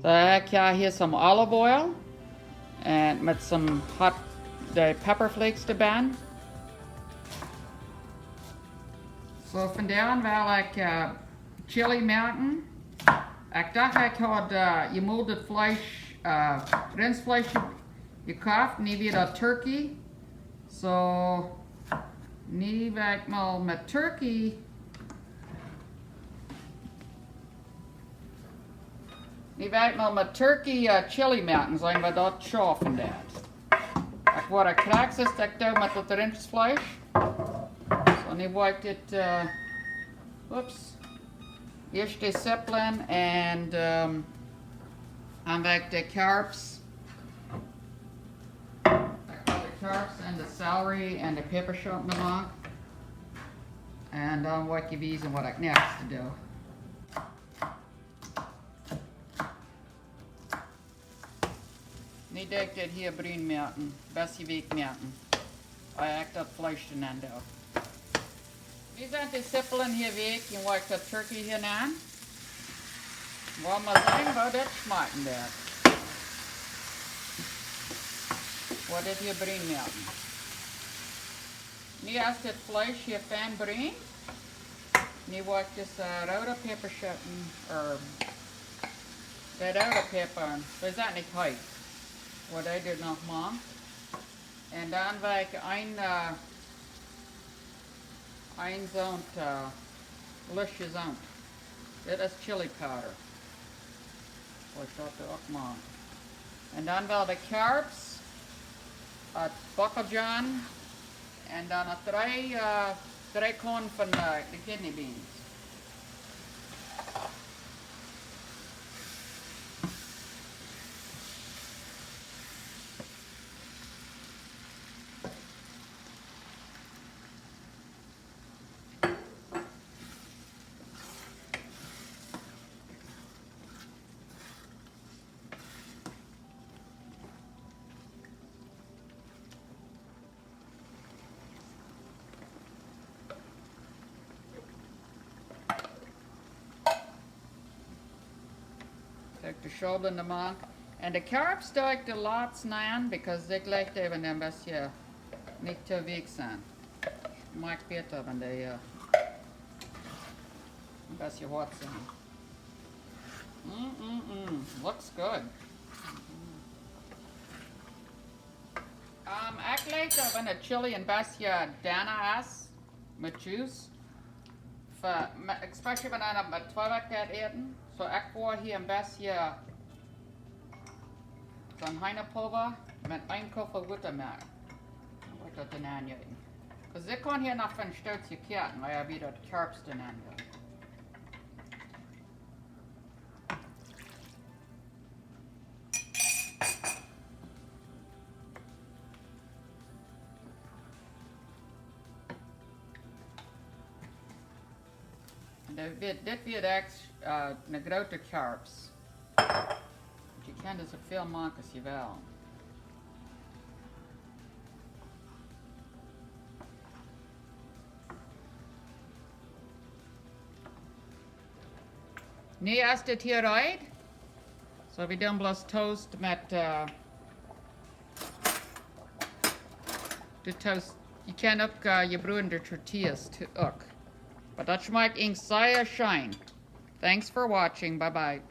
Here's some olive oil and with some hot pepper flakes erbij. So vandaar wil ik chili maken. Ik dacht ik had gemolden vlees, rensvlees gekauft, nu weer turkey. So nu wil ik mal met turkey. Nu wil ik mal met turkey chili maken, zijn we dat scharf in dat. Ik word een krijg is ik doe met het rensvlees. So nu wil ik dit, eerst de zeppelen en dan wil ik de karps. De karps en de celery en de pepershot maken. En dan wil ik je wijzen wat ik next te doen. Nu doe ik dit hier bruin maken, best week maken. Ik dat vlees erin doe. Nu zijn de zeppelen hier weg en wil ik de turkey hier aan. Wel maar zeggen wat dat smaakt dat. Wat dit hier bruin maken. Nu als dit vlees hier fijn bruin. Nu wil ik dus rode peper zetten. De rode peper, dat is niet heet. Wat ik er nog maak. En dan wil ik een zo'n lusje zo'n. Dit is chili powder. Wat ik dat er ook maak. En dan wel de karps, het bakkeljan en dan het drie korn van de kidney beans. Take de shoulder in de maak. En de karps doe ik de laatst aan, because ik leg even een beetje niet te week zijn. Maakt beter wanneer een beetje hot zijn. Looks good. Ik leg even de chili een beetje dana is, met juice. Especially wanneer ik met 2 gaat eten. So ik wil hier een beetje zo'n heinepulver met 1 koffer Buttermelk. Dan wil ik dat erin eten. Dus ik kan hier nog een stootje kaarten, waar je weer de karps erin doet. Dit wordt echt een grote karps. Je kan er zoveel maken als je wil. Nu als dit hier uit, so we doen bloos toast met de toast. Je kan ook je broerende tortillas ook. But dat smaakt echt zeer schijn. Thanks for watching. Bye bye.